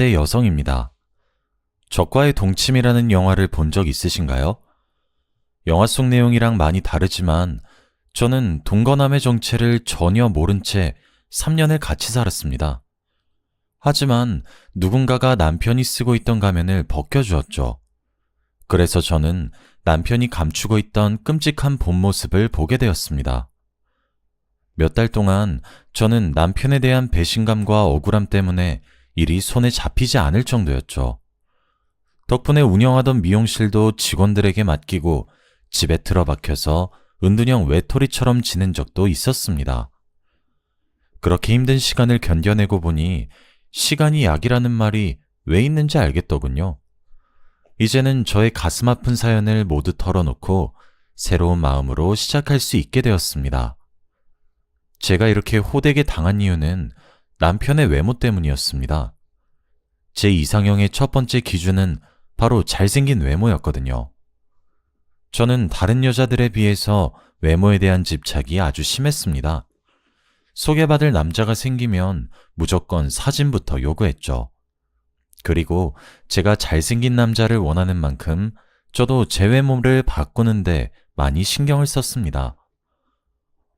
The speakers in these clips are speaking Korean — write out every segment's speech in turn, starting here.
40대 여성입니다. 적과의 동침이라는 영화를 본 적 있으신가요? 영화 속 내용이랑 많이 다르지만 저는 동거남의 정체를 전혀 모른 채 3년을 같이 살았습니다. 하지만 누군가가 남편이 쓰고 있던 가면을 벗겨주었죠. 그래서 저는 남편이 감추고 있던 끔찍한 본 모습을 보게 되었습니다. 몇 달 동안 저는 남편에 대한 배신감과 억울함 때문에 일이 손에 잡히지 않을 정도였죠. 덕분에 운영하던 미용실도 직원들에게 맡기고 집에 틀어박혀서 은둔형 외톨이처럼 지낸 적도 있었습니다. 그렇게 힘든 시간을 견뎌내고 보니 시간이 약이라는 말이 왜 있는지 알겠더군요. 이제는 저의 가슴 아픈 사연을 모두 털어놓고 새로운 마음으로 시작할 수 있게 되었습니다. 제가 이렇게 호되게 당한 이유는 남편의 외모 때문이었습니다. 제 이상형의 첫 번째 기준은 바로 잘생긴 외모였거든요. 저는 다른 여자들에 비해서 외모에 대한 집착이 아주 심했습니다. 소개받을 남자가 생기면 무조건 사진부터 요구했죠. 그리고 제가 잘생긴 남자를 원하는 만큼 저도 제 외모를 바꾸는데 많이 신경을 썼습니다.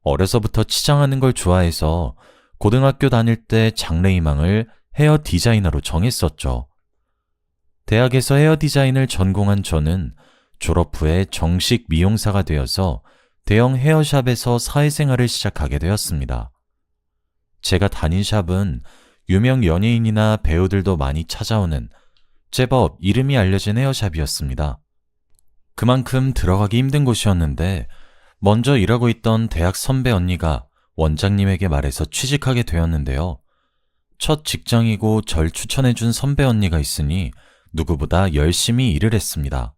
어려서부터 치장하는 걸 좋아해서 고등학교 다닐 때 장래희망을 헤어 디자이너로 정했었죠. 대학에서 헤어 디자인을 전공한 저는 졸업 후에 정식 미용사가 되어서 대형 헤어샵에서 사회생활을 시작하게 되었습니다. 제가 다닌 샵은 유명 연예인이나 배우들도 많이 찾아오는 제법 이름이 알려진 헤어샵이었습니다. 그만큼 들어가기 힘든 곳이었는데 먼저 일하고 있던 대학 선배 언니가 원장님에게 말해서 취직하게 되었는데요. 첫 직장이고 절 추천해준 선배 언니가 있으니 누구보다 열심히 일을 했습니다.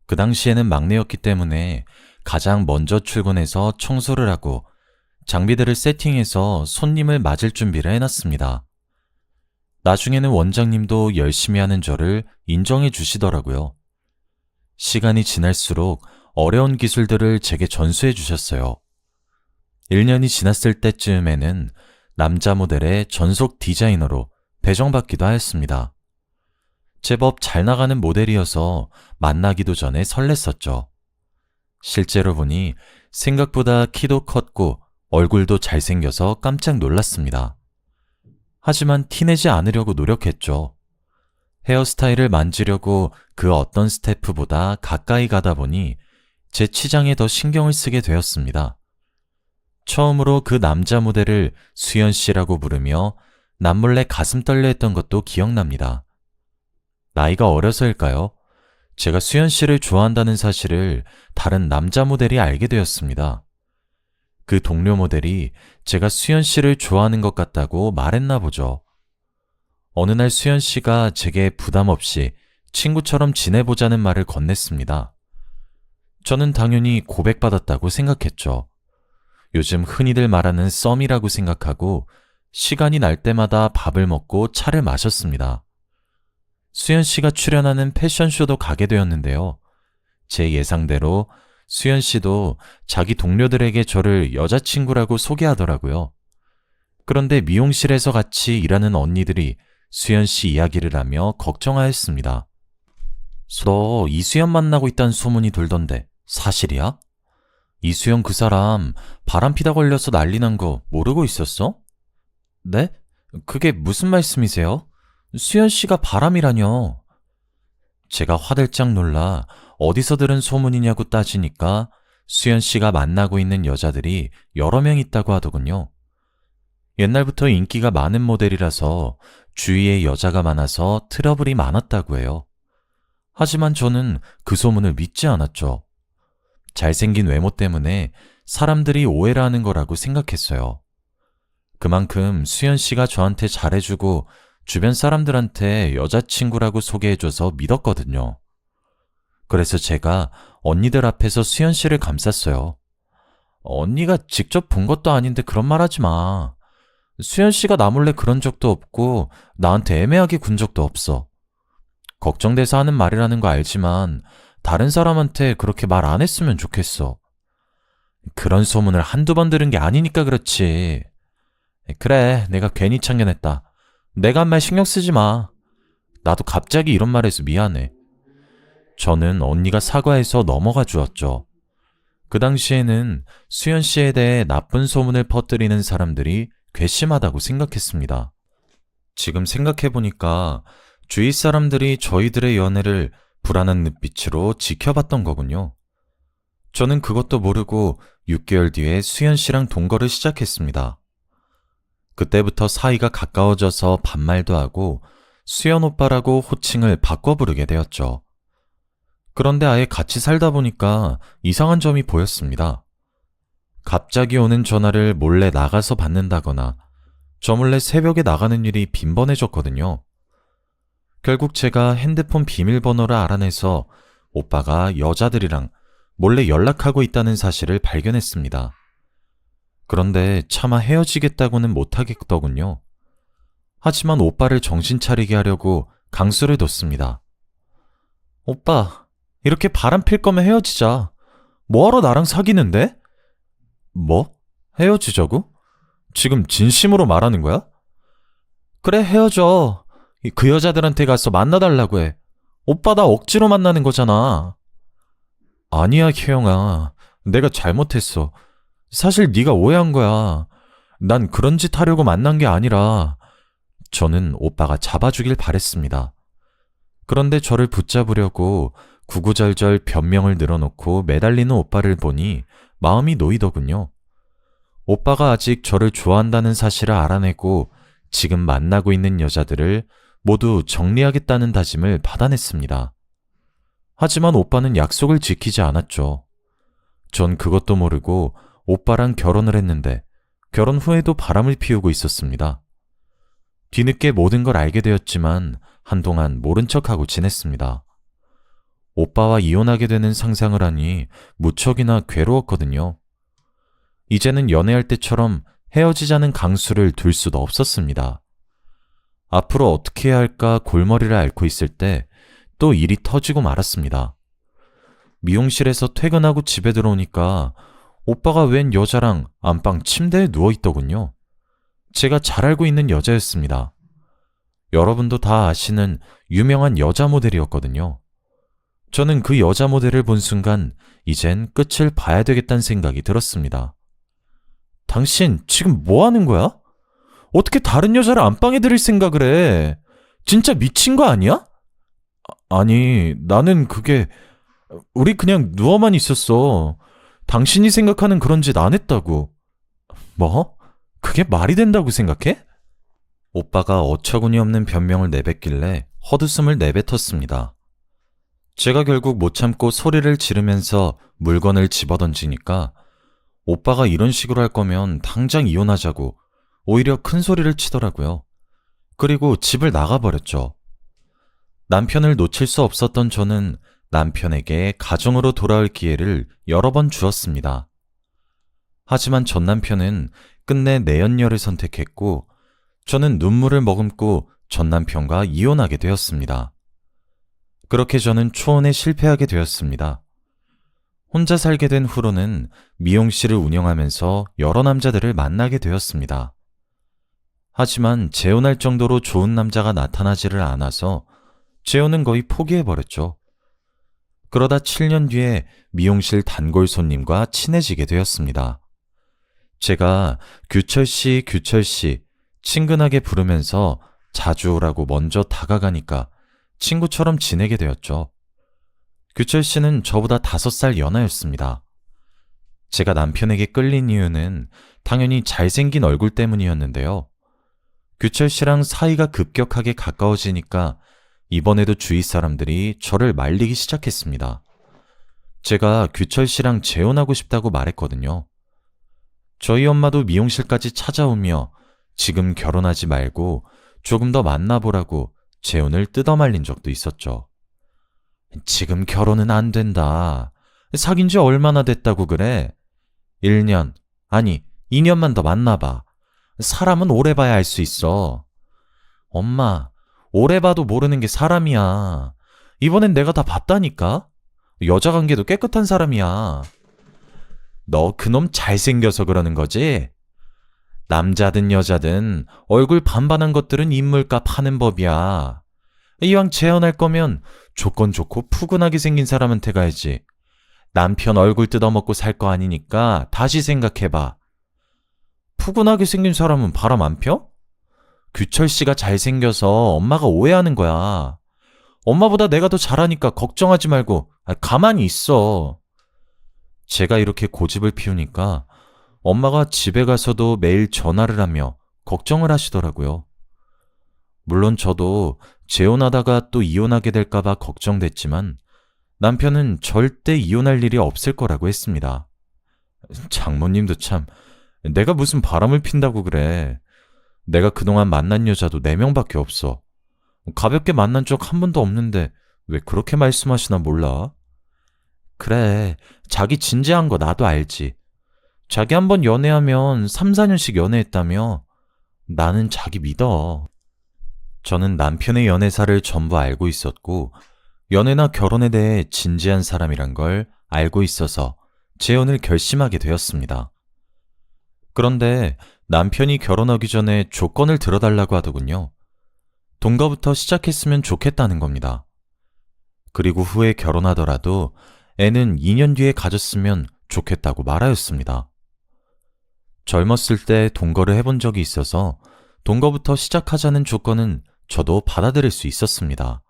그 당시에는 막내였기 때문에 가장 먼저 출근해서 청소를 하고 장비들을 세팅해서 손님을 맞을 준비를 해놨습니다. 나중에는 원장님도 열심히 하는 저를 인정해 주시더라고요. 시간이 지날수록 어려운 기술들을 제게 전수해 주셨어요. 1년이 지났을 때쯤에는 남자 모델의 전속 디자이너로 배정받기도 하였습니다. 제법 잘 나가는 모델이어서 만나기도 전에 설렜었죠. 실제로 보니 생각보다 키도 컸고 얼굴도 잘생겨서 깜짝 놀랐습니다. 하지만 티내지 않으려고 노력했죠. 헤어스타일을 만지려고 그 어떤 스태프보다 가까이 가다 보니 제 치장에 더 신경을 쓰게 되었습니다. 처음으로 그 남자 모델을 수연 씨라고 부르며 남몰래 가슴 떨려 했던 것도 기억납니다. 나이가 어려서일까요? 제가 수연 씨를 좋아한다는 사실을 다른 남자 모델이 알게 되었습니다. 그 동료 모델이 제가 수연 씨를 좋아하는 것 같다고 말했나 보죠. 어느 날 수연 씨가 제게 부담 없이 친구처럼 지내보자는 말을 건넸습니다. 저는 당연히 고백받았다고 생각했죠. 요즘 흔히들 말하는 썸이라고 생각하고 시간이 날 때마다 밥을 먹고 차를 마셨습니다. 수연 씨가 출연하는 패션쇼도 가게 되었는데요. 제 예상대로 수연 씨도 자기 동료들에게 저를 여자친구라고 소개하더라고요. 그런데 미용실에서 같이 일하는 언니들이 수연 씨 이야기를 하며 걱정하였습니다. 너 이수연 만나고 있다는 소문이 돌던데 사실이야? 이수연 그 사람 바람피다 걸려서 난리 난 거 모르고 있었어? 네? 그게 무슨 말씀이세요? 수연 씨가 바람이라뇨. 제가 화들짝 놀라 어디서 들은 소문이냐고 따지니까 수연 씨가 만나고 있는 여자들이 여러 명 있다고 하더군요. 옛날부터 인기가 많은 모델이라서 주위에 여자가 많아서 트러블이 많았다고 해요. 하지만 저는 그 소문을 믿지 않았죠. 잘생긴 외모 때문에 사람들이 오해를 하는 거라고 생각했어요. 그만큼 수연 씨가 저한테 잘해주고 주변 사람들한테 여자친구라고 소개해줘서 믿었거든요. 그래서 제가 언니들 앞에서 수연 씨를 감쌌어요. 언니가 직접 본 것도 아닌데 그런 말 하지 마. 수연 씨가 나 몰래 그런 적도 없고 나한테 애매하게 군 적도 없어. 걱정돼서 하는 말이라는 거 알지만 다른 사람한테 그렇게 말 안 했으면 좋겠어. 그런 소문을 한두 번 들은 게 아니니까 그렇지. 그래, 내가 괜히 참견했다. 내가 한 말 신경 쓰지 마. 나도 갑자기 이런 말 해서 미안해. 저는 언니가 사과해서 넘어가 주었죠. 그 당시에는 수연 씨에 대해 나쁜 소문을 퍼뜨리는 사람들이 괘씸하다고 생각했습니다. 지금 생각해보니까 주위 사람들이 저희들의 연애를 불안한 눈빛으로 지켜봤던 거군요. 저는 그것도 모르고 6개월 뒤에 수연 씨랑 동거를 시작했습니다. 그때부터 사이가 가까워져서 반말도 하고 수연 오빠라고 호칭을 바꿔 부르게 되었죠. 그런데 아예 같이 살다 보니까 이상한 점이 보였습니다. 갑자기 오는 전화를 몰래 나가서 받는다거나 저 몰래 새벽에 나가는 일이 빈번해졌거든요. 결국 제가 핸드폰 비밀번호를 알아내서 오빠가 여자들이랑 몰래 연락하고 있다는 사실을 발견했습니다. 그런데 차마 헤어지겠다고는 못하겠더군요. 하지만 오빠를 정신 차리게 하려고 강수를 뒀습니다. 오빠, 이렇게 바람 필 거면 헤어지자. 뭐하러 나랑 사귀는데? 뭐? 헤어지자고? 지금 진심으로 말하는 거야? 그래, 헤어져. 그 여자들한테 가서 만나달라고 해. 오빠 나 억지로 만나는 거잖아. 아니야, 혜영아. 내가 잘못했어. 사실 네가 오해한 거야. 난 그런 짓 하려고 만난 게 아니라. 저는 오빠가 잡아주길 바랬습니다. 그런데 저를 붙잡으려고 구구절절 변명을 늘어놓고 매달리는 오빠를 보니 마음이 놓이더군요. 오빠가 아직 저를 좋아한다는 사실을 알아내고 지금 만나고 있는 여자들을 모두 정리하겠다는 다짐을 받아냈습니다. 하지만 오빠는 약속을 지키지 않았죠. 전 그것도 모르고 오빠랑 결혼을 했는데 결혼 후에도 바람을 피우고 있었습니다. 뒤늦게 모든 걸 알게 되었지만 한동안 모른 척하고 지냈습니다. 오빠와 이혼하게 되는 상상을 하니 무척이나 괴로웠거든요. 이제는 연애할 때처럼 헤어지자는 강수를 둘 수도 없었습니다. 앞으로 어떻게 해야 할까 골머리를 앓고 있을 때 또 일이 터지고 말았습니다. 미용실에서 퇴근하고 집에 들어오니까 오빠가 웬 여자랑 안방 침대에 누워있더군요. 제가 잘 알고 있는 여자였습니다. 여러분도 다 아시는 유명한 여자 모델이었거든요. 저는 그 여자 모델을 본 순간 이젠 끝을 봐야 되겠다는 생각이 들었습니다. 당신 지금 뭐 하는 거야? 어떻게 다른 여자를 안방에 들일 생각을 해? 진짜 미친 거 아니야? 아니, 나는 우리 그냥 누워만 있었어. 당신이 생각하는 그런 짓 안 했다고. 뭐? 그게 말이 된다고 생각해? 오빠가 어처구니 없는 변명을 내뱉길래 헛웃음을 내뱉었습니다. 제가 결국 못 참고 소리를 지르면서 물건을 집어던지니까 오빠가 이런 식으로 할 거면 당장 이혼하자고 오히려 큰 소리를 치더라고요. 그리고 집을 나가버렸죠. 남편을 놓칠 수 없었던 저는 남편에게 가정으로 돌아올 기회를 여러 번 주었습니다. 하지만 전 남편은 끝내 내연녀를 선택했고 저는 눈물을 머금고 전 남편과 이혼하게 되었습니다. 그렇게 저는 초혼에 실패하게 되었습니다. 혼자 살게 된 후로는 미용실을 운영하면서 여러 남자들을 만나게 되었습니다. 하지만 재혼할 정도로 좋은 남자가 나타나지를 않아서 재혼은 거의 포기해버렸죠. 그러다 7년 뒤에 미용실 단골 손님과 친해지게 되었습니다. 제가 규철씨, 규철씨 친근하게 부르면서 자주 오라고 먼저 다가가니까 친구처럼 지내게 되었죠. 규철씨는 저보다 5살 연하였습니다. 제가 남편에게 끌린 이유는 당연히 잘생긴 얼굴 때문이었는데요. 규철씨랑 사이가 급격하게 가까워지니까 이번에도 주위 사람들이 저를 말리기 시작했습니다. 제가 규철씨랑 재혼하고 싶다고 말했거든요. 저희 엄마도 미용실까지 찾아오며 지금 결혼하지 말고 조금 더 만나보라고 재혼을 뜯어말린 적도 있었죠. 지금 결혼은 안 된다. 사귄 지 얼마나 됐다고 그래? 1년, 아니 2년만 더 만나봐. 사람은 오래 봐야 알 수 있어. 엄마, 오래 봐도 모르는 게 사람이야. 이번엔 내가 다 봤다니까? 여자 관계도 깨끗한 사람이야. 너 그놈 잘생겨서 그러는 거지? 남자든 여자든 얼굴 반반한 것들은 인물값 하는 법이야. 이왕 재혼할 거면 조건 좋고 푸근하게 생긴 사람한테 가야지. 남편 얼굴 뜯어먹고 살 거 아니니까 다시 생각해봐. 푸근하게 생긴 사람은 바람 안 펴? 규철 씨가 잘생겨서 엄마가 오해하는 거야. 엄마보다 내가 더 잘하니까 걱정하지 말고 가만히 있어. 제가 이렇게 고집을 피우니까 엄마가 집에 가서도 매일 전화를 하며 걱정을 하시더라고요. 물론 저도 재혼하다가 또 이혼하게 될까봐 걱정됐지만 남편은 절대 이혼할 일이 없을 거라고 했습니다. 장모님도 참, 내가 무슨 바람을 핀다고 그래. 내가 그동안 만난 여자도 4명밖에 없어. 가볍게 만난 적 한 번도 없는데 왜 그렇게 말씀하시나 몰라? 그래, 자기 진지한 거 나도 알지. 자기 한 번 연애하면 3, 4년씩 연애했다며. 나는 자기 믿어. 저는 남편의 연애사를 전부 알고 있었고 연애나 결혼에 대해 진지한 사람이란 걸 알고 있어서 재혼을 결심하게 되었습니다. 그런데 남편이 결혼하기 전에 조건을 들어달라고 하더군요. 동거부터 시작했으면 좋겠다는 겁니다. 그리고 후에 결혼하더라도 애는 2년 뒤에 가졌으면 좋겠다고 말하였습니다. 젊었을 때 동거를 해본 적이 있어서 동거부터 시작하자는 조건은 저도 받아들일 수 있었습니다.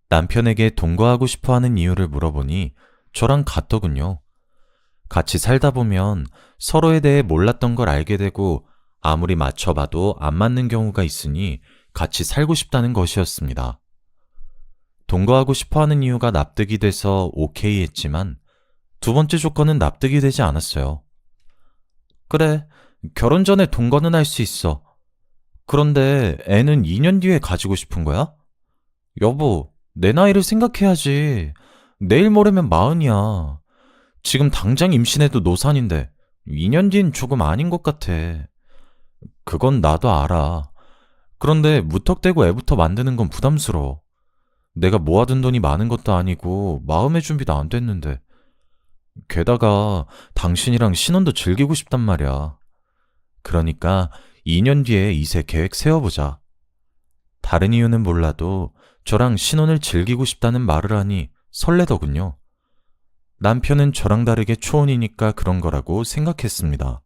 남편에게 동거하고 싶어 하는 이유를 물어보니 저랑 같더군요. 같이 살다 보면 서로에 대해 몰랐던 걸 알게 되고 아무리 맞춰봐도 안 맞는 경우가 있으니 같이 살고 싶다는 것이었습니다. 동거하고 싶어 하는 이유가 납득이 돼서 오케이 했지만 두 번째 조건은 납득이 되지 않았어요. 그래, 결혼 전에 동거는 할 수 있어. 그런데 애는 2년 뒤에 가지고 싶은 거야? 여보, 내 나이를 생각해야지. 내일 모레면 40이야. 지금 당장 임신해도 노산인데 2년 뒤엔 조금 아닌 것 같아. 그건 나도 알아. 그런데 무턱대고 애부터 만드는 건 부담스러워. 내가 모아둔 돈이 많은 것도 아니고 마음의 준비도 안 됐는데. 게다가 당신이랑 신혼도 즐기고 싶단 말이야. 그러니까 2년 뒤에 이세 계획 세워보자. 다른 이유는 몰라도 저랑 신혼을 즐기고 싶다는 말을 하니 설레더군요. 남편은 저랑 다르게 초혼이니까 그런 거라고 생각했습니다.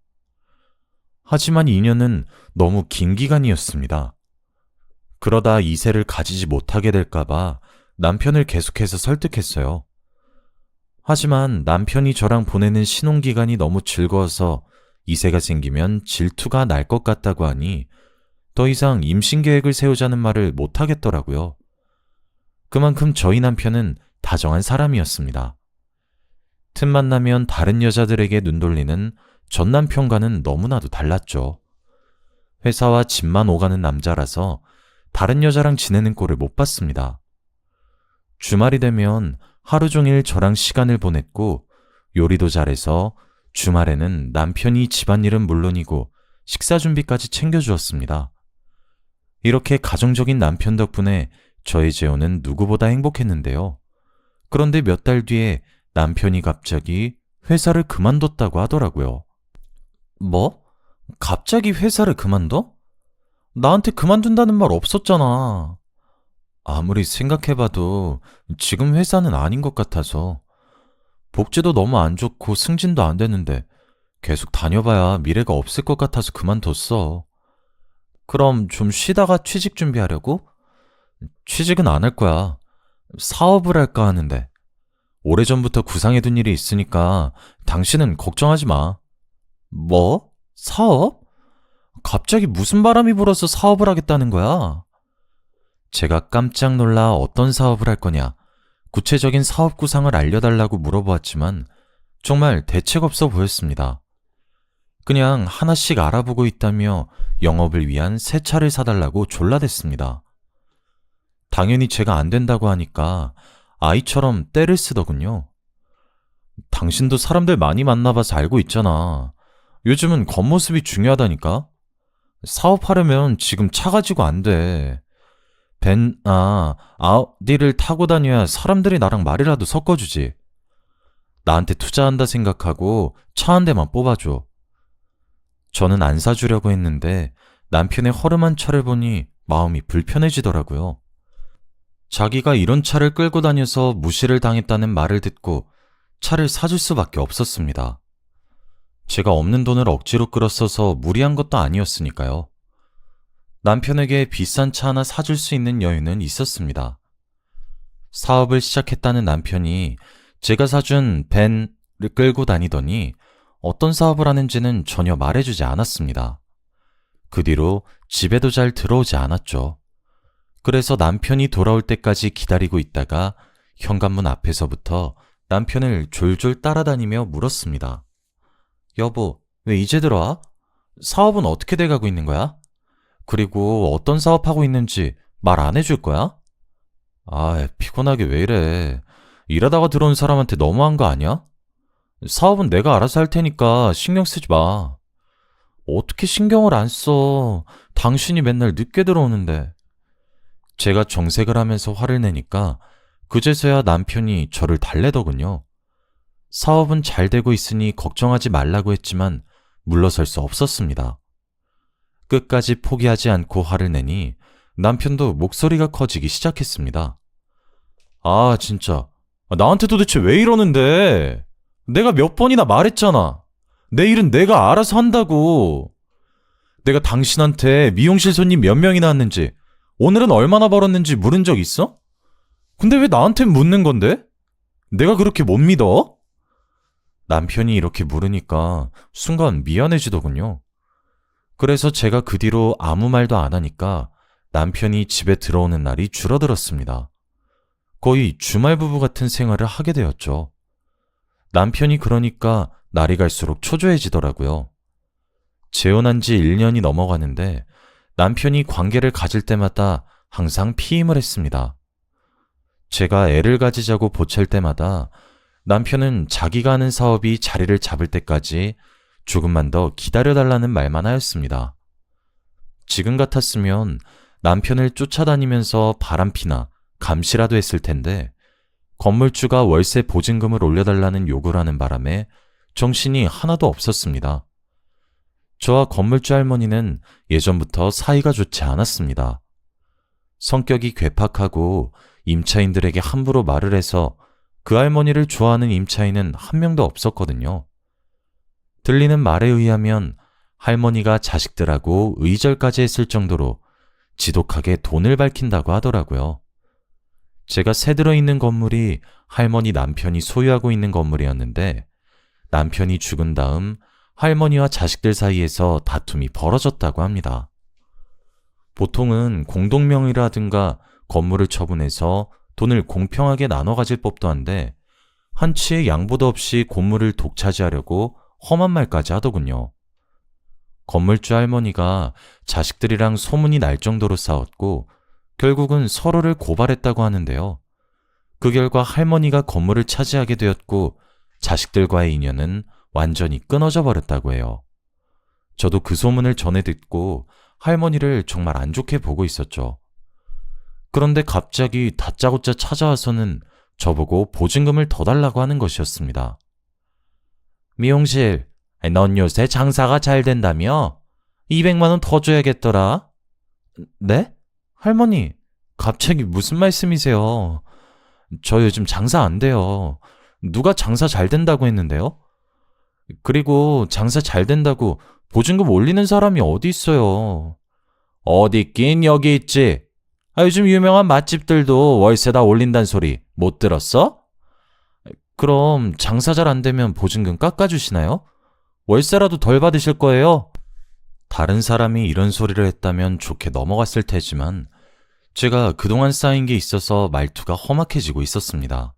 하지만 2년은 너무 긴 기간이었습니다. 그러다 이세를 가지지 못하게 될까봐 남편을 계속해서 설득했어요. 하지만 남편이 저랑 보내는 신혼기간이 너무 즐거워서 이세가 생기면 질투가 날 것 같다고 하니 더 이상 임신 계획을 세우자는 말을 못하겠더라고요. 그만큼 저희 남편은 다정한 사람이었습니다. 틈만 나면 다른 여자들에게 눈 돌리는 전 남편과는 너무나도 달랐죠. 회사와 집만 오가는 남자라서 다른 여자랑 지내는 꼴을 못 봤습니다. 주말이 되면 하루 종일 저랑 시간을 보냈고 요리도 잘해서 주말에는 남편이 집안일은 물론이고 식사 준비까지 챙겨주었습니다. 이렇게 가정적인 남편 덕분에 저희 재혼은 누구보다 행복했는데요. 그런데 몇 달 뒤에 남편이 갑자기 회사를 그만뒀다고 하더라고요. 뭐? 갑자기 회사를 그만둬? 나한테 그만둔다는 말 없었잖아. 아무리 생각해봐도 지금 회사는 아닌 것 같아서. 복지도 너무 안 좋고 승진도 안 되는데 계속 다녀봐야 미래가 없을 것 같아서 그만뒀어. 그럼 좀 쉬다가 취직 준비하려고? 취직은 안 할 거야. 사업을 할까 하는데. 오래전부터 구상해둔 일이 있으니까 당신은 걱정하지 마. 뭐? 사업? 갑자기 무슨 바람이 불어서 사업을 하겠다는 거야? 제가 깜짝 놀라 어떤 사업을 할 거냐, 구체적인 사업 구상을 알려달라고 물어보았지만 정말 대책 없어 보였습니다. 그냥 하나씩 알아보고 있다며 영업을 위한 새 차를 사달라고 졸라댔습니다. 당연히 제가 안 된다고 하니까 아이처럼 떼를 쓰더군요. 당신도 사람들 많이 만나봐서 알고 있잖아. 요즘은 겉모습이 중요하다니까? 사업하려면 지금 차 가지고 안 돼. 아우디를 타고 다녀야 사람들이 나랑 말이라도 섞어주지. 나한테 투자한다 생각하고 차 한 대만 뽑아줘. 저는 안 사주려고 했는데 남편의 허름한 차를 보니 마음이 불편해지더라고요. 자기가 이런 차를 끌고 다녀서 무시를 당했다는 말을 듣고 차를 사줄 수밖에 없었습니다. 제가 없는 돈을 억지로 끌어써서 무리한 것도 아니었으니까요. 남편에게 비싼 차 하나 사줄 수 있는 여유는 있었습니다. 사업을 시작했다는 남편이 제가 사준 벤을 끌고 다니더니 어떤 사업을 하는지는 전혀 말해주지 않았습니다. 그 뒤로 집에도 잘 들어오지 않았죠. 그래서 남편이 돌아올 때까지 기다리고 있다가 현관문 앞에서부터 남편을 졸졸 따라다니며 물었습니다. 여보, 왜 이제 들어와? 사업은 어떻게 돼가고 있는 거야? 그리고 어떤 사업하고 있는지 말 안 해줄 거야? 아, 피곤하게 왜 이래. 일하다가 들어온 사람한테 너무한 거 아니야? 사업은 내가 알아서 할 테니까 신경 쓰지 마. 어떻게 신경을 안 써? 당신이 맨날 늦게 들어오는데. 제가 정색을 하면서 화를 내니까 그제서야 남편이 저를 달래더군요. 사업은 잘 되고 있으니 걱정하지 말라고 했지만 물러설 수 없었습니다. 끝까지 포기하지 않고 화를 내니 남편도 목소리가 커지기 시작했습니다. 아, 진짜. 나한테 도대체 왜 이러는데? 내가 몇 번이나 말했잖아. 내 일은 내가 알아서 한다고. 내가 당신한테 미용실 손님 몇 명이나 왔는지, 오늘은 얼마나 벌었는지 물은 적 있어? 근데 왜 나한테 묻는 건데? 내가 그렇게 못 믿어? 남편이 이렇게 물으니까 순간 미안해지더군요. 그래서 제가 그 뒤로 아무 말도 안 하니까 남편이 집에 들어오는 날이 줄어들었습니다. 거의 주말 부부 같은 생활을 하게 되었죠. 남편이 그러니까 날이 갈수록 초조해지더라고요. 재혼한 지 1년이 넘어가는데 남편이 관계를 가질 때마다 항상 피임을 했습니다. 제가 애를 가지자고 보챌 때마다 남편은 자기가 하는 사업이 자리를 잡을 때까지 조금만 더 기다려달라는 말만 하였습니다. 지금 같았으면 남편을 쫓아다니면서 바람피나 감시라도 했을 텐데 건물주가 월세 보증금을 올려달라는 요구를 하는 바람에 정신이 하나도 없었습니다. 저와 건물주 할머니는 예전부터 사이가 좋지 않았습니다. 성격이 괴팍하고 임차인들에게 함부로 말을 해서 그 할머니를 좋아하는 임차인은 한 명도 없었거든요. 들리는 말에 의하면 할머니가 자식들하고 의절까지 했을 정도로 지독하게 돈을 밝힌다고 하더라고요. 제가 새 들어있는 건물이 할머니 남편이 소유하고 있는 건물이었는데 남편이 죽은 다음 할머니와 자식들 사이에서 다툼이 벌어졌다고 합니다. 보통은 공동명의라든가 건물을 처분해서 돈을 공평하게 나눠 가질 법도 한데 한치의 양보도 없이 건물을 독차지하려고 험한 말까지 하더군요. 건물주 할머니가 자식들이랑 소문이 날 정도로 싸웠고 결국은 서로를 고발했다고 하는데요. 그 결과 할머니가 건물을 차지하게 되었고 자식들과의 인연은 완전히 끊어져 버렸다고 해요. 저도 그 소문을 전해 듣고 할머니를 정말 안 좋게 보고 있었죠. 그런데 갑자기 다짜고짜 찾아와서는 저보고 보증금을 더 달라고 하는 것이었습니다. 미용실, 넌 요새 장사가 잘 된다며? 200만 원 더 줘야겠더라. 네? 할머니, 갑자기 무슨 말씀이세요? 저 요즘 장사 안 돼요. 누가 장사 잘 된다고 했는데요? 그리고 장사 잘 된다고 보증금 올리는 사람이 어디 있어요? 어디 있긴 여기 있지. 요즘 유명한 맛집들도 월세 다 올린다는 소리 못 들었어? 그럼 장사 잘 안 되면 보증금 깎아주시나요? 월세라도 덜 받으실 거예요? 다른 사람이 이런 소리를 했다면 좋게 넘어갔을 테지만 제가 그동안 쌓인 게 있어서 말투가 험악해지고 있었습니다.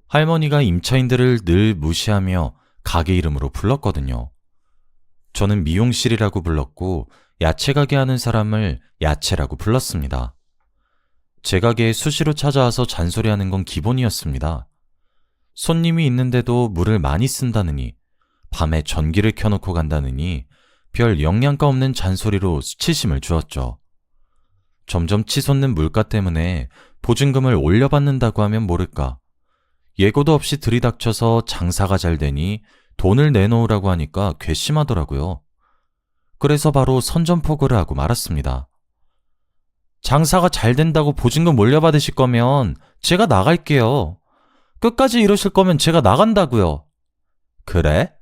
할머니가 임차인들을 늘 무시하며 가게 이름으로 불렀거든요. 저는 미용실이라고 불렀고 야채 가게 하는 사람을 야채라고 불렀습니다. 제 가게에 수시로 찾아와서 잔소리하는 건 기본이었습니다. 손님이 있는데도 물을 많이 쓴다느니, 밤에 전기를 켜놓고 간다느니 별 영양가 없는 잔소리로 수치심을 주었죠. 점점 치솟는 물가 때문에 보증금을 올려받는다고 하면 모를까. 예고도 없이 들이닥쳐서 장사가 잘 되니 돈을 내놓으라고 하니까 괘씸하더라고요. 그래서 바로 선전포고를 하고 말았습니다. 장사가 잘 된다고 보증금 몰려받으실 거면 제가 나갈게요. 끝까지 이러실 거면 제가 나간다고요. 그래?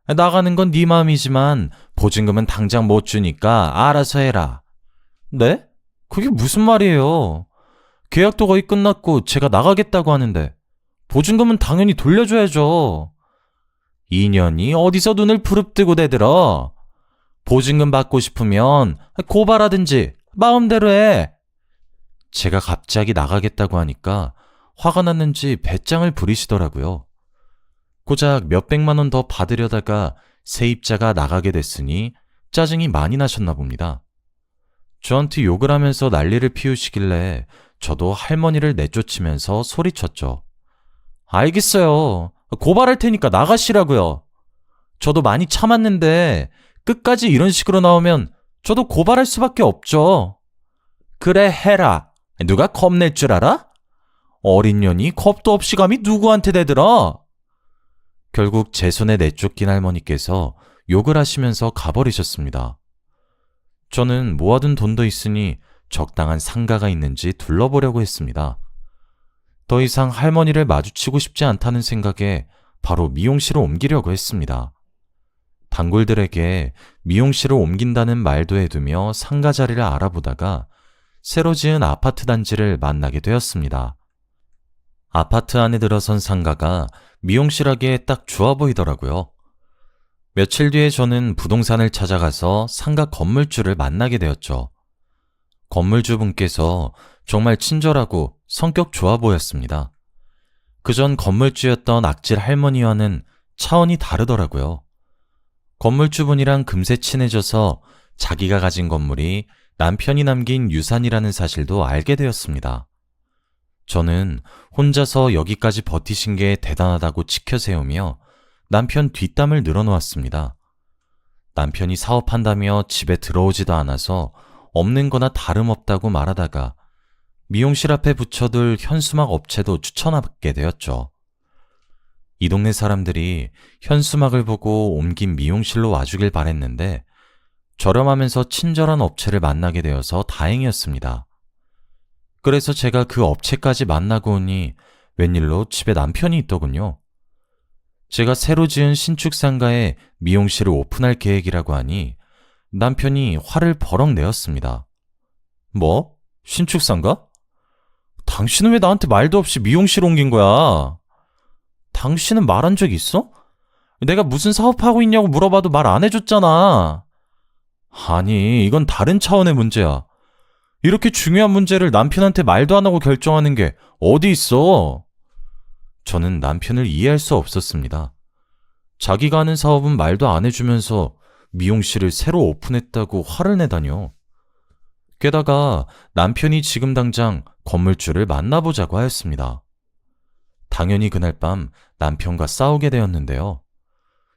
나가는 건 네 마음이지만 보증금은 당장 못 주니까 알아서 해라. 네? 그게 무슨 말이에요? 계약도 거의 끝났고 제가 나가겠다고 하는데 보증금은 당연히 돌려줘야죠. 2년이 어디서 눈을 부릅뜨고 대들어? 보증금 받고 싶으면 고발하든지 마음대로 해. 제가 갑자기 나가겠다고 하니까 화가 났는지 배짱을 부리시더라고요. 고작 몇백만 원 더 받으려다가 세입자가 나가게 됐으니 짜증이 많이 나셨나 봅니다. 저한테 욕을 하면서 난리를 피우시길래 저도 할머니를 내쫓으면서 소리쳤죠. 알겠어요. 고발할 테니까 나가시라고요. 저도 많이 참았는데 끝까지 이런 식으로 나오면 저도 고발할 수밖에 없죠. 그래, 해라. 누가 겁낼 줄 알아? 어린 년이 겁도 없이 감히 누구한테 대들어? 결국 제 손에 내쫓긴 할머니께서 욕을 하시면서 가버리셨습니다. 저는 모아둔 돈도 있으니 적당한 상가가 있는지 둘러보려고 했습니다. 더 이상 할머니를 마주치고 싶지 않다는 생각에 바로 미용실을 옮기려고 했습니다. 단골들에게 미용실을 옮긴다는 말도 해두며 상가 자리를 알아보다가 새로 지은 아파트 단지를 만나게 되었습니다. 아파트 안에 들어선 상가가 미용실하기에 딱 좋아 보이더라고요. 며칠 뒤에 저는 부동산을 찾아가서 상가 건물주를 만나게 되었죠. 건물주분께서 정말 친절하고 성격 좋아 보였습니다. 그전 건물주였던 악질 할머니와는 차원이 다르더라고요. 건물주분이랑 금세 친해져서 자기가 가진 건물이 남편이 남긴 유산이라는 사실도 알게 되었습니다. 저는 혼자서 여기까지 버티신 게 대단하다고 치켜세우며 남편 뒷담을 늘어놓았습니다. 남편이 사업한다며 집에 들어오지도 않아서 없는 거나 다름없다고 말하다가 미용실 앞에 붙여둘 현수막 업체도 추천하게 되었죠. 이 동네 사람들이 현수막을 보고 옮긴 미용실로 와주길 바랬는데 저렴하면서 친절한 업체를 만나게 되어서 다행이었습니다. 그래서 제가 그 업체까지 만나고 오니 웬일로 집에 남편이 있더군요. 제가 새로 지은 신축 상가에 미용실을 오픈할 계획이라고 하니 남편이 화를 버럭 내었습니다. 뭐? 신축 상가? 당신은 왜 나한테 말도 없이 미용실 옮긴 거야? 당신은 말한 적 있어? 내가 무슨 사업하고 있냐고 물어봐도 말 안 해줬잖아. 아니, 이건 다른 차원의 문제야. 이렇게 중요한 문제를 남편한테 말도 안 하고 결정하는 게 어디 있어? 저는 남편을 이해할 수 없었습니다. 자기가 하는 사업은 말도 안 해주면서 미용실을 새로 오픈했다고 화를 내다뇨. 게다가 남편이 지금 당장 건물주를 만나보자고 하였습니다. 당연히 그날 밤 남편과 싸우게 되었는데요.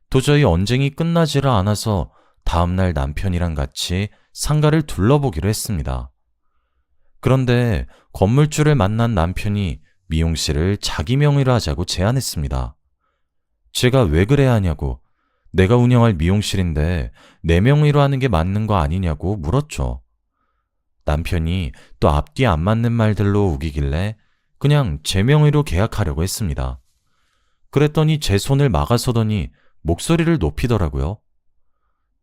도저히 언쟁이 끝나지를 않아서 다음날 남편이랑 같이 상가를 둘러보기로 했습니다. 그런데 건물주를 만난 남편이 미용실을 자기 명의로 하자고 제안했습니다. 제가 왜 그래야 하냐고, 내가 운영할 미용실인데 내 명의로 하는 게 맞는 거 아니냐고 물었죠. 남편이 또 앞뒤 안 맞는 말들로 우기길래 그냥 제 명의로 계약하려고 했습니다. 그랬더니 제 손을 막아서더니 목소리를 높이더라고요.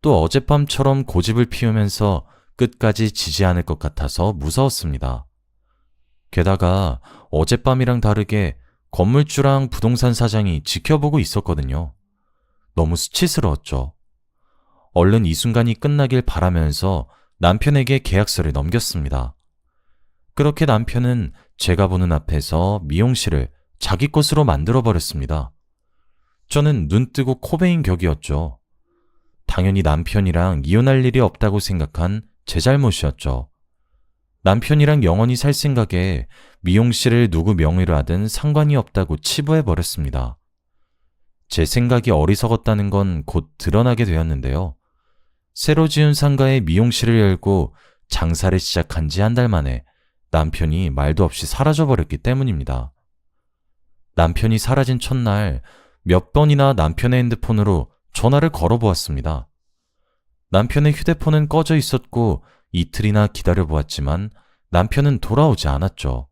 또 어젯밤처럼 고집을 피우면서 끝까지 지지 않을 것 같아서 무서웠습니다. 게다가 어젯밤이랑 다르게 건물주랑 부동산 사장이 지켜보고 있었거든요. 너무 수치스러웠죠. 얼른 이 순간이 끝나길 바라면서 남편에게 계약서를 넘겼습니다. 그렇게 남편은 제가 보는 앞에서 미용실을 자기 것으로 만들어버렸습니다. 저는 눈 뜨고 코 베인 격이었죠. 당연히 남편이랑 이혼할 일이 없다고 생각한 제 잘못이었죠. 남편이랑 영원히 살 생각에 미용실을 누구 명의로 하든 상관이 없다고 치부해버렸습니다. 제 생각이 어리석었다는 건 곧 드러나게 되었는데요. 새로 지은 상가에 미용실을 열고 장사를 시작한 지 한 달 만에 남편이 말도 없이 사라져버렸기 때문입니다. 남편이 사라진 첫날 몇 번이나 남편의 핸드폰으로 전화를 걸어보았습니다. 남편의 휴대폰은 꺼져 있었고 이틀이나 기다려보았지만 남편은 돌아오지 않았죠.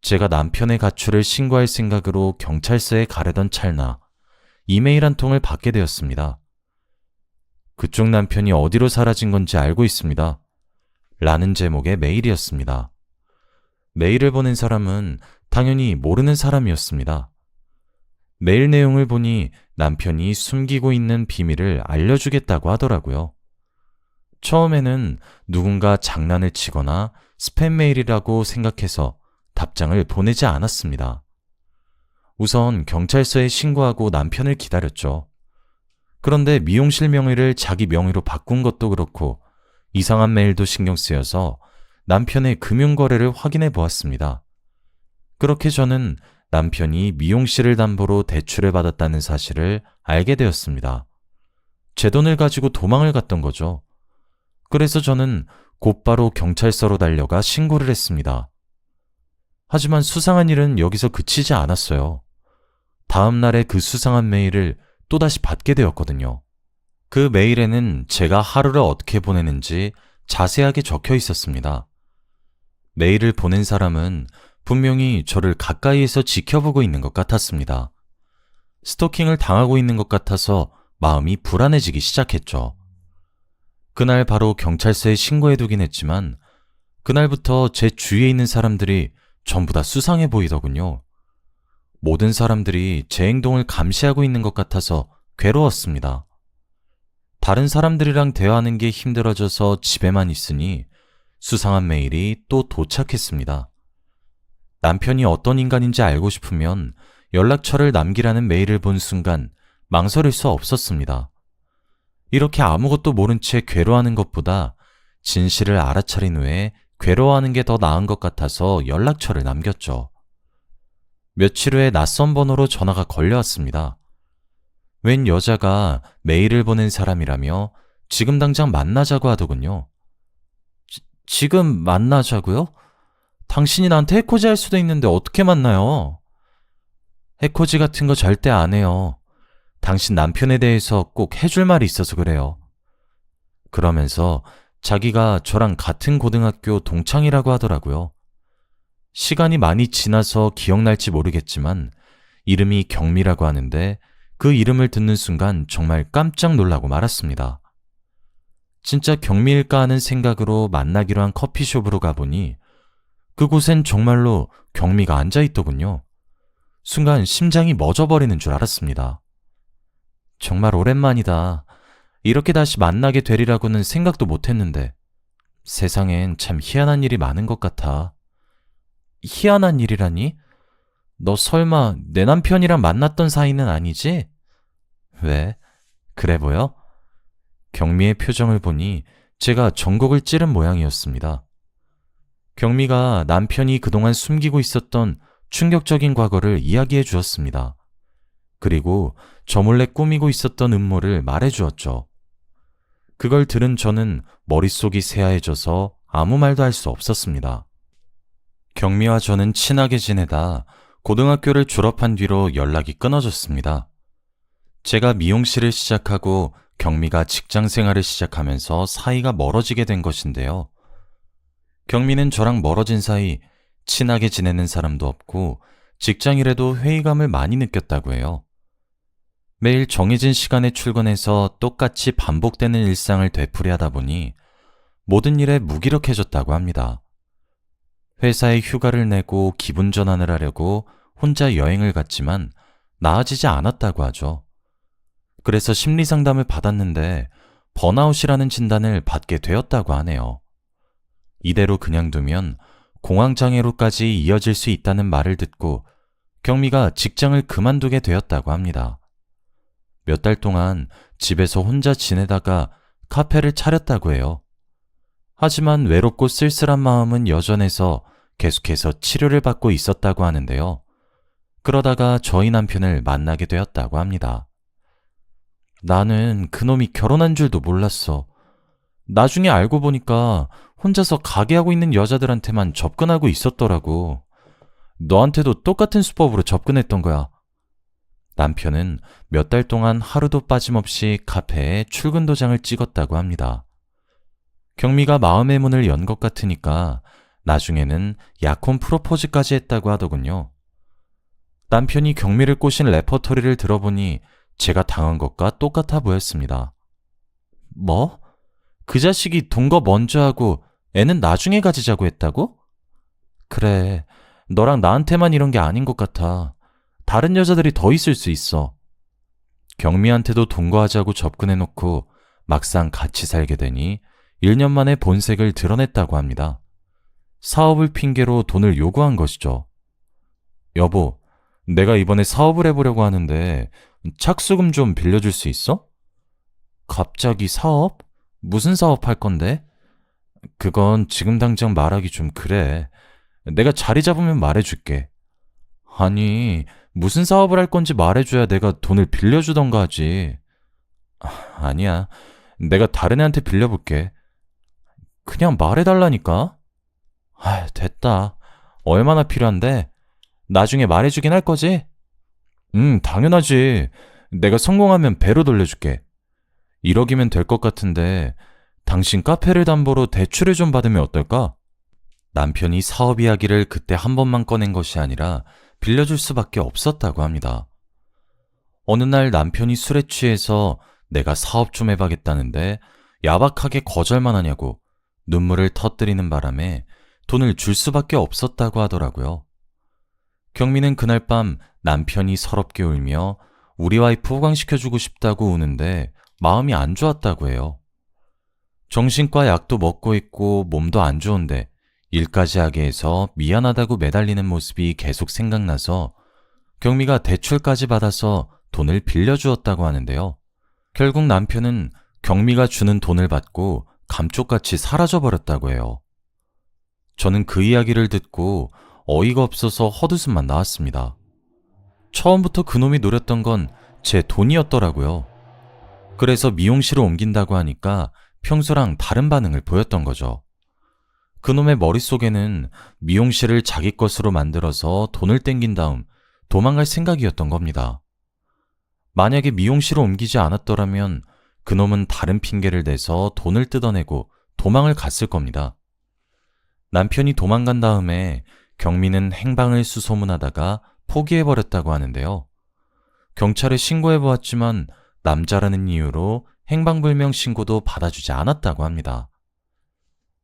제가 남편의 가출을 신고할 생각으로 경찰서에 가려던 찰나 이메일 한 통을 받게 되었습니다. 그쪽 남편이 어디로 사라진 건지 알고 있습니다. 라는 제목의 메일이었습니다. 메일을 보낸 사람은 당연히 모르는 사람이었습니다. 메일 내용을 보니 남편이 숨기고 있는 비밀을 알려주겠다고 하더라고요. 처음에는 누군가 장난을 치거나 스팸 메일이라고 생각해서 답장을 보내지 않았습니다. 우선 경찰서에 신고하고 남편을 기다렸죠. 그런데 미용실 명의를 자기 명의로 바꾼 것도 그렇고 이상한 메일도 신경 쓰여서 남편의 금융거래를 확인해 보았습니다. 그렇게 저는 남편이 미용실을 담보로 대출을 받았다는 사실을 알게 되었습니다. 제 돈을 가지고 도망을 갔던 거죠. 그래서 저는 곧바로 경찰서로 달려가 신고를 했습니다. 하지만 수상한 일은 여기서 그치지 않았어요. 다음 날에 그 수상한 메일을 또다시 받게 되었거든요. 그 메일에는 제가 하루를 어떻게 보내는지 자세하게 적혀 있었습니다. 메일을 보낸 사람은 분명히 저를 가까이에서 지켜보고 있는 것 같았습니다. 스토킹을 당하고 있는 것 같아서 마음이 불안해지기 시작했죠. 그날 바로 경찰서에 신고해두긴 했지만 그날부터 제 주위에 있는 사람들이 전부 다 수상해 보이더군요. 모든 사람들이 제 행동을 감시하고 있는 것 같아서 괴로웠습니다. 다른 사람들이랑 대화하는 게 힘들어져서 집에만 있으니 수상한 메일이 또 도착했습니다. 남편이 어떤 인간인지 알고 싶으면 연락처를 남기라는 메일을 본 순간 망설일 수 없었습니다. 이렇게 아무것도 모른 채 괴로워하는 것보다 진실을 알아차린 후에 괴로워하는 게 더 나은 것 같아서 연락처를 남겼죠. 며칠 후에 낯선 번호로 전화가 걸려왔습니다. 웬 여자가 메일을 보낸 사람이라며 지금 당장 만나자고 하더군요. 지금 만나자고요? 당신이 나한테 해코지 할 수도 있는데 어떻게 만나요? 해코지 같은 거 절대 안 해요. 당신 남편에 대해서 꼭 해줄 말이 있어서 그래요. 그러면서 자기가 저랑 같은 고등학교 동창이라고 하더라고요. 시간이 많이 지나서 기억날지 모르겠지만 이름이 경미라고 하는데 그 이름을 듣는 순간 정말 깜짝 놀라고 말았습니다. 진짜 경미일까 하는 생각으로 만나기로 한 커피숍으로 가보니 그곳엔 정말로 경미가 앉아있더군요. 순간 심장이 멎어버리는 줄 알았습니다. 정말 오랜만이다. 이렇게 다시 만나게 되리라고는 생각도 못했는데 세상엔 참 희한한 일이 많은 것 같아. 희한한 일이라니? 너 설마 내 남편이랑 만났던 사이는 아니지? 왜? 그래 보여? 경미의 표정을 보니 제가 전곡을 찌른 모양이었습니다. 경미가 남편이 그동안 숨기고 있었던 충격적인 과거를 이야기해 주었습니다. 그리고 저 몰래 꾸미고 있었던 음모를 말해 주었죠. 그걸 들은 저는 머릿속이 새하얘져서 아무 말도 할 수 없었습니다. 경미와 저는 친하게 지내다 고등학교를 졸업한 뒤로 연락이 끊어졌습니다. 제가 미용실을 시작하고 경미가 직장 생활을 시작하면서 사이가 멀어지게 된 것인데요. 경미는 저랑 멀어진 사이 친하게 지내는 사람도 없고 직장일에도 회의감을 많이 느꼈다고 해요. 매일 정해진 시간에 출근해서 똑같이 반복되는 일상을 되풀이하다 보니 모든 일에 무기력해졌다고 합니다. 회사에 휴가를 내고 기분 전환을 하려고 혼자 여행을 갔지만 나아지지 않았다고 하죠. 그래서 심리상담을 받았는데 번아웃이라는 진단을 받게 되었다고 하네요. 이대로 그냥 두면 공황장애로까지 이어질 수 있다는 말을 듣고 경미가 직장을 그만두게 되었다고 합니다. 몇 달 동안 집에서 혼자 지내다가 카페를 차렸다고 해요. 하지만 외롭고 쓸쓸한 마음은 여전해서 계속해서 치료를 받고 있었다고 하는데요. 그러다가 저희 남편을 만나게 되었다고 합니다. 나는 그놈이 결혼한 줄도 몰랐어. 나중에 알고 보니까 혼자서 가게하고 있는 여자들한테만 접근하고 있었더라고. 너한테도 똑같은 수법으로 접근했던 거야. 남편은 몇 달 동안 하루도 빠짐없이 카페에 출근 도장을 찍었다고 합니다. 경미가 마음의 문을 연 것 같으니까 나중에는 약혼 프로포즈까지 했다고 하더군요. 남편이 경미를 꼬신 레퍼토리를 들어보니 제가 당한 것과 똑같아 보였습니다. 뭐? 그 자식이 동거 먼저 하고 애는 나중에 가지자고 했다고? 그래, 너랑 나한테만 이런 게 아닌 것 같아. 다른 여자들이 더 있을 수 있어. 경미한테도 동거하자고 접근해놓고 막상 같이 살게 되니 1년 만에 본색을 드러냈다고 합니다. 사업을 핑계로 돈을 요구한 것이죠. 여보, 내가 이번에 사업을 해보려고 하는데 착수금 좀 빌려줄 수 있어? 갑자기 사업? 무슨 사업 할 건데? 그건 지금 당장 말하기 좀 그래. 내가 자리 잡으면 말해줄게. 아니, 무슨 사업을 할 건지 말해줘야 내가 돈을 빌려주던가 하지. 아니야, 내가 다른 애한테 빌려볼게. 그냥 말해달라니까? 됐다. 얼마나 필요한데? 나중에 말해주긴 할 거지? 당연하지. 내가 성공하면 배로 돌려줄게. 1억이면 될 것 같은데 당신 카페를 담보로 대출을 좀 받으면 어떨까? 남편이 사업 이야기를 그때 한 번만 꺼낸 것이 아니라 빌려줄 수밖에 없었다고 합니다. 어느 날 남편이 술에 취해서 내가 사업 좀 해봐겠다는데 야박하게 거절만 하냐고 눈물을 터뜨리는 바람에 돈을 줄 수밖에 없었다고 하더라고요. 경미는 그날 밤 남편이 서럽게 울며 우리 와이프 호강시켜주고 싶다고 우는데 마음이 안 좋았다고 해요. 정신과 약도 먹고 있고 몸도 안 좋은데 일까지 하게 해서 미안하다고 매달리는 모습이 계속 생각나서 경미가 대출까지 받아서 돈을 빌려주었다고 하는데요. 결국 남편은 경미가 주는 돈을 받고 감쪽같이 사라져버렸다고 해요. 저는 그 이야기를 듣고 어이가 없어서 헛웃음만 나왔습니다. 처음부터 그놈이 노렸던 건 제 돈이었더라고요. 그래서 미용실을 옮긴다고 하니까 평소랑 다른 반응을 보였던 거죠. 그놈의 머릿속에는 미용실을 자기 것으로 만들어서 돈을 땡긴 다음 도망갈 생각이었던 겁니다. 만약에 미용실을 옮기지 않았더라면 그놈은 다른 핑계를 대서 돈을 뜯어내고 도망을 갔을 겁니다. 남편이 도망간 다음에 경미는 행방을 수소문하다가 포기해버렸다고 하는데요. 경찰에 신고해보았지만 남자라는 이유로 행방불명 신고도 받아주지 않았다고 합니다.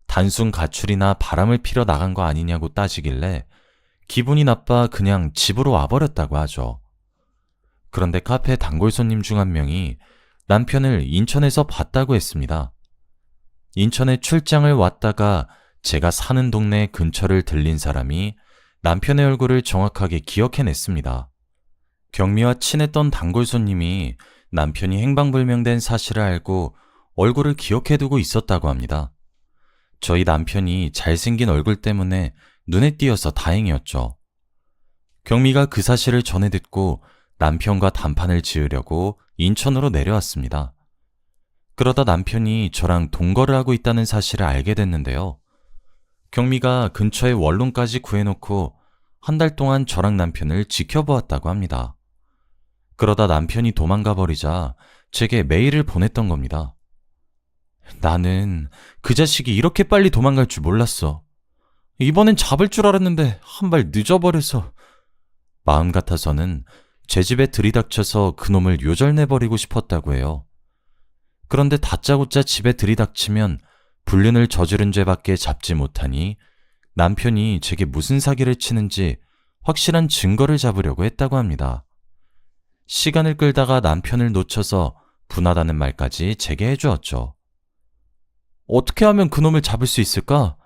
단순 가출이나 바람을 피러 나간 거 아니냐고 따지길래 기분이 나빠 그냥 집으로 와버렸다고 하죠. 그런데 카페 단골 손님 중 한 명이 남편을 인천에서 봤다고 했습니다. 인천에 출장을 왔다가 제가 사는 동네 근처를 들린 사람이 남편의 얼굴을 정확하게 기억해냈습니다. 경미와 친했던 단골 손님이 남편이 행방불명된 사실을 알고 얼굴을 기억해두고 있었다고 합니다. 저희 남편이 잘생긴 얼굴 때문에 눈에 띄어서 다행이었죠. 경미가 그 사실을 전해 듣고 남편과 단판을 지으려고 인천으로 내려왔습니다. 그러다 남편이 저랑 동거를 하고 있다는 사실을 알게 됐는데요. 경미가 근처에 원룸까지 구해놓고 한 달 동안 저랑 남편을 지켜보았다고 합니다. 그러다 남편이 도망가 버리자 제게 메일을 보냈던 겁니다. 나는 그 자식이 이렇게 빨리 도망갈 줄 몰랐어. 이번엔 잡을 줄 알았는데 한 발 늦어버려서. 마음 같아서는 제 집에 들이닥쳐서 그놈을 요절내버리고 싶었다고 해요. 그런데 다짜고짜 집에 들이닥치면 불륜을 저지른 죄밖에 잡지 못하니 남편이 제게 무슨 사기를 치는지 확실한 증거를 잡으려고 했다고 합니다. 시간을 끌다가 남편을 놓쳐서 분하다는 말까지 제게 해주었죠. 어떻게 하면 그놈을 잡을 수 있을까?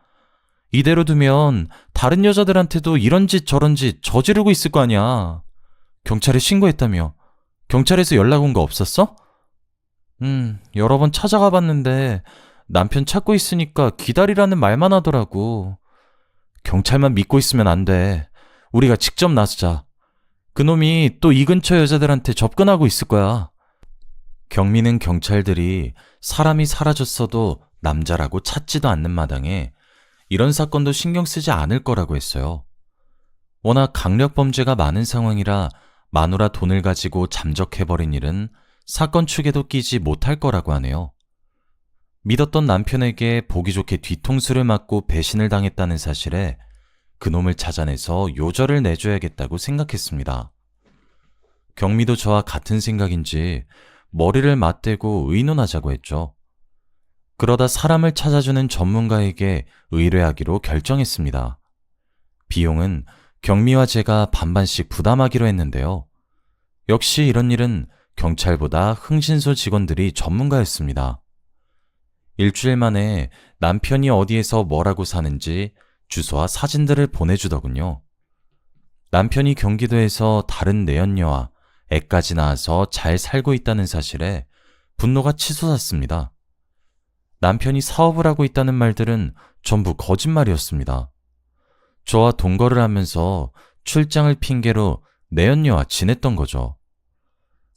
이대로 두면 다른 여자들한테도 이런 짓 저런 짓 저지르고 있을 거 아니야. 경찰에 신고했다며. 경찰에서 연락 온 거 없었어? 여러 번 찾아가 봤는데 남편 찾고 있으니까 기다리라는 말만 하더라고. 경찰만 믿고 있으면 안 돼. 우리가 직접 나서자. 그놈이 또 이 근처 여자들한테 접근하고 있을 거야. 경미는 경찰들이 사람이 사라졌어도 남자라고 찾지도 않는 마당에 이런 사건도 신경 쓰지 않을 거라고 했어요. 워낙 강력 범죄가 많은 상황이라 마누라 돈을 가지고 잠적해버린 일은 사건 축에도 끼지 못할 거라고 하네요. 믿었던 남편에게 보기 좋게 뒤통수를 맞고 배신을 당했다는 사실에 그놈을 찾아내서 요절을 내줘야겠다고 생각했습니다. 경미도 저와 같은 생각인지 머리를 맞대고 의논하자고 했죠. 그러다 사람을 찾아주는 전문가에게 의뢰하기로 결정했습니다. 비용은 경미와 제가 반반씩 부담하기로 했는데요. 역시 이런 일은 경찰보다 흥신소 직원들이 전문가였습니다. 일주일 만에 남편이 어디에서 뭐라고 사는지 주소와 사진들을 보내주더군요. 남편이 경기도에서 다른 내연녀와 애까지 낳아서 잘 살고 있다는 사실에 분노가 치솟았습니다. 남편이 사업을 하고 있다는 말들은 전부 거짓말이었습니다. 저와 동거를 하면서 출장을 핑계로 내연녀와 지냈던 거죠.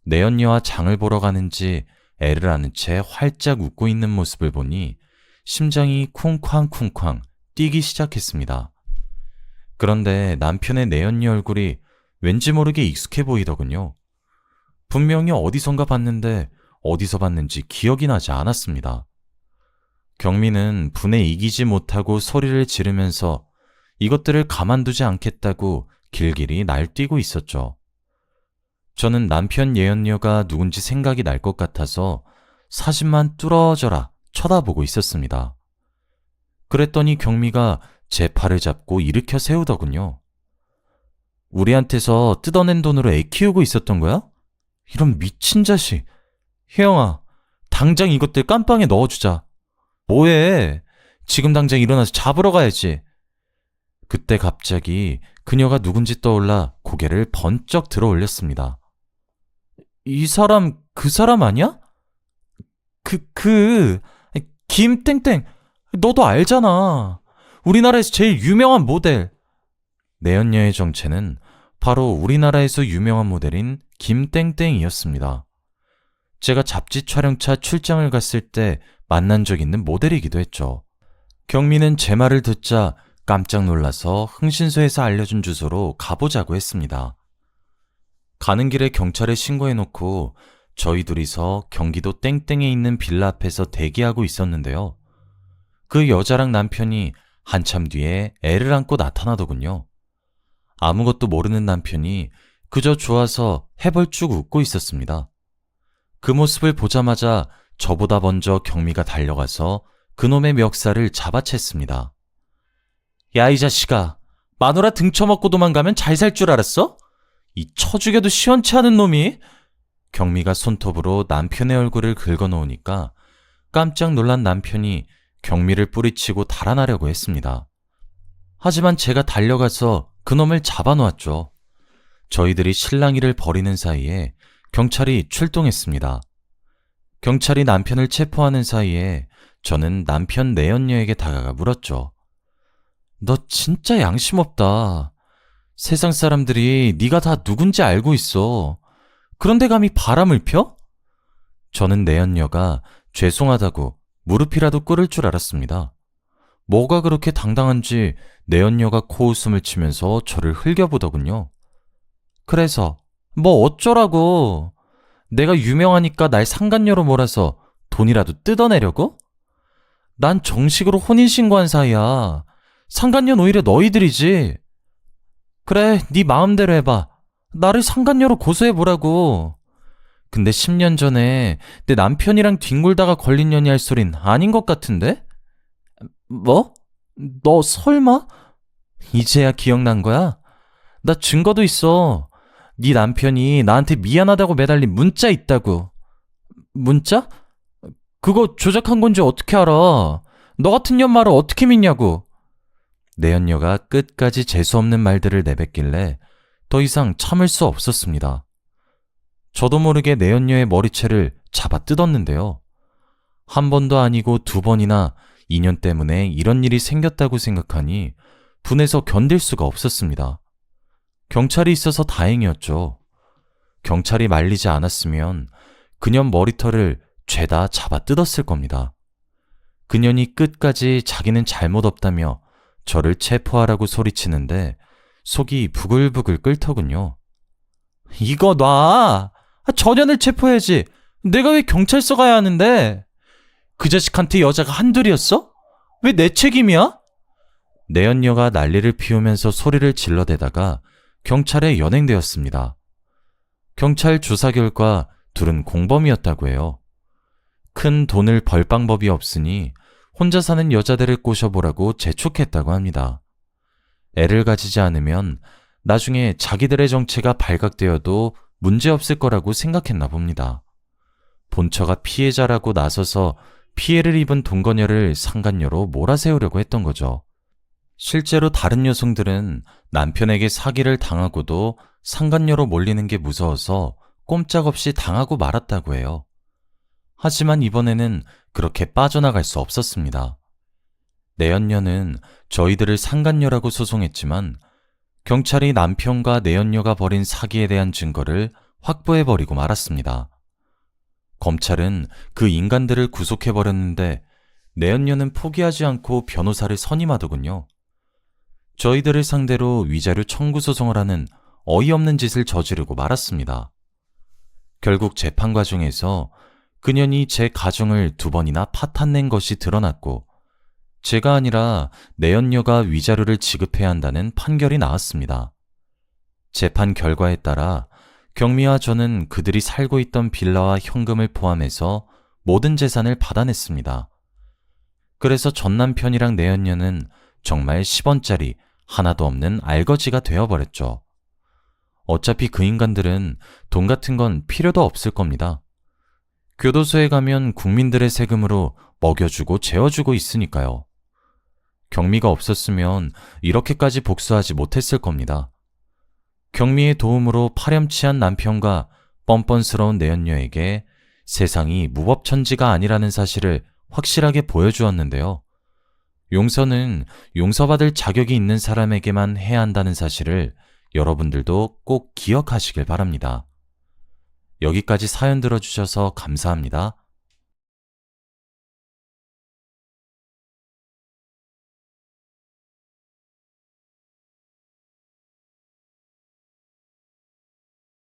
내연녀와 장을 보러 가는지 애를 안은 채 활짝 웃고 있는 모습을 보니 심장이 쿵쾅쿵쾅 뛰기 시작했습니다. 그런데 남편의 내연녀 얼굴이 왠지 모르게 익숙해 보이더군요. 분명히 어디선가 봤는데 어디서 봤는지 기억이 나지 않았습니다. 경미는 분에 이기지 못하고 소리를 지르면서 이것들을 가만두지 않겠다고 길길이 날뛰고 있었죠. 저는 남편 예언녀가 누군지 생각이 날 것 같아서 사진만 뚫어져라 쳐다보고 있었습니다. 그랬더니 경미가 제 팔을 잡고 일으켜 세우더군요. 우리한테서 뜯어낸 돈으로 애 키우고 있었던 거야? 이런 미친 자식. 혜영아, 당장 이것들 깜빵에 넣어주자. 뭐해? 지금 당장 일어나서 잡으러 가야지. 그때 갑자기 그녀가 누군지 떠올라 고개를 번쩍 들어 올렸습니다. 이 사람, 그 사람 아니야? 김땡땡, 너도 알잖아. 우리나라에서 제일 유명한 모델. 내연녀의 정체는 바로 우리나라에서 유명한 모델인 김땡땡이었습니다. 제가 잡지 촬영차 출장을 갔을 때 만난 적 있는 모델이기도 했죠. 경미는 제 말을 듣자 깜짝 놀라서 흥신소에서 알려준 주소로 가보자고 했습니다. 가는 길에 경찰에 신고해놓고 저희 둘이서 경기도 땡땡에 있는 빌라 앞에서 대기하고 있었는데요. 그 여자랑 남편이 한참 뒤에 애를 안고 나타나더군요. 아무것도 모르는 남편이 그저 좋아서 해벌쭉 웃고 있었습니다. 그 모습을 보자마자 저보다 먼저 경미가 달려가서 그놈의 멱살을 잡아챘습니다. 야, 이 자식아, 마누라 등쳐먹고 도망가면 잘 살 줄 알았어? 이 쳐죽여도 시원치 않은 놈이? 경미가 손톱으로 남편의 얼굴을 긁어놓으니까 깜짝 놀란 남편이 경미를 뿌리치고 달아나려고 했습니다. 하지만 제가 달려가서 그놈을 잡아놓았죠. 저희들이 실랑이를 벌이는 사이에 경찰이 출동했습니다. 경찰이 남편을 체포하는 사이에 저는 남편 내연녀에게 다가가 물었죠. 너 진짜 양심 없다. 세상 사람들이 네가 다 누군지 알고 있어. 그런데 감히 바람을 펴? 저는 내연녀가 죄송하다고 무릎이라도 꿇을 줄 알았습니다. 뭐가 그렇게 당당한지 내연녀가 코웃음을 치면서 저를 흘겨보더군요. 그래서 뭐 어쩌라고. 내가 유명하니까 날 상간녀로 몰아서 돈이라도 뜯어내려고? 난 정식으로 혼인신고한 사이야. 상간녀는 오히려 너희들이지. 그래, 네 마음대로 해봐. 나를 상간녀로 고소해보라고. 근데 10년 전에 내 남편이랑 뒹굴다가 걸린 년이 할 소린 아닌 것 같은데? 뭐? 너 설마? 이제야 기억난 거야? 나 증거도 있어. 네 남편이 나한테 미안하다고 매달린 문자 있다고. 문자? 그거 조작한 건지 어떻게 알아? 너 같은 년 말을 어떻게 믿냐고. 내연녀가 끝까지 재수없는 말들을 내뱉길래 더 이상 참을 수 없었습니다. 저도 모르게 내연녀의 머리채를 잡아 뜯었는데요. 한 번도 아니고 2번이나 인연 때문에 이런 일이 생겼다고 생각하니 분해서 견딜 수가 없었습니다. 경찰이 있어서 다행이었죠. 경찰이 말리지 않았으면 그년 머리털을 죄다 잡아 뜯었을 겁니다. 그년이 끝까지 자기는 잘못 없다며 저를 체포하라고 소리치는데 속이 부글부글 끓더군요. 이거 놔. 전현을 체포해야지. 내가 왜 경찰서 가야 하는데? 그 자식한테 여자가 한둘이었어? 왜 내 책임이야? 내연녀가 난리를 피우면서 소리를 질러대다가 경찰에 연행되었습니다. 경찰 조사 결과 둘은 공범이었다고 해요. 큰 돈을 벌 방법이 없으니 혼자 사는 여자들을 꼬셔보라고 재촉했다고 합니다. 애를 가지지 않으면 나중에 자기들의 정체가 발각되어도 문제없을 거라고 생각했나 봅니다. 본처가 피해자라고 나서서 피해를 입은 동거녀를 상간녀로 몰아세우려고 했던 거죠. 실제로 다른 여성들은 남편에게 사기를 당하고도 상간녀로 몰리는 게 무서워서 꼼짝없이 당하고 말았다고 해요. 하지만 이번에는 그렇게 빠져나갈 수 없었습니다. 내연녀는 저희들을 상간녀라고 소송했지만 경찰이 남편과 내연녀가 벌인 사기에 대한 증거를 확보해버리고 말았습니다. 검찰은 그 인간들을 구속해버렸는데 내연녀는 포기하지 않고 변호사를 선임하더군요. 저희들을 상대로 위자료 청구 소송을 하는 어이없는 짓을 저지르고 말았습니다. 결국 재판 과정에서 그년이 제 가정을 2번이나 파탄낸 것이 드러났고 제가 아니라 내연녀가 위자료를 지급해야 한다는 판결이 나왔습니다. 재판 결과에 따라 경미와 저는 그들이 살고 있던 빌라와 현금을 포함해서 모든 재산을 받아냈습니다. 그래서 전 남편이랑 내연녀는 정말 10원짜리 하나도 없는 알거지가 되어버렸죠. 어차피 그 인간들은 돈 같은 건 필요도 없을 겁니다. 교도소에 가면 국민들의 세금으로 먹여주고 재워주고 있으니까요. 경미가 없었으면 이렇게까지 복수하지 못했을 겁니다. 경미의 도움으로 파렴치한 남편과 뻔뻔스러운 내연녀에게 세상이 무법천지가 아니라는 사실을 확실하게 보여주었는데요. 용서는 용서받을 자격이 있는 사람에게만 해야 한다는 사실을 여러분들도 꼭 기억하시길 바랍니다. 여기까지 사연 들어주셔서 감사합니다.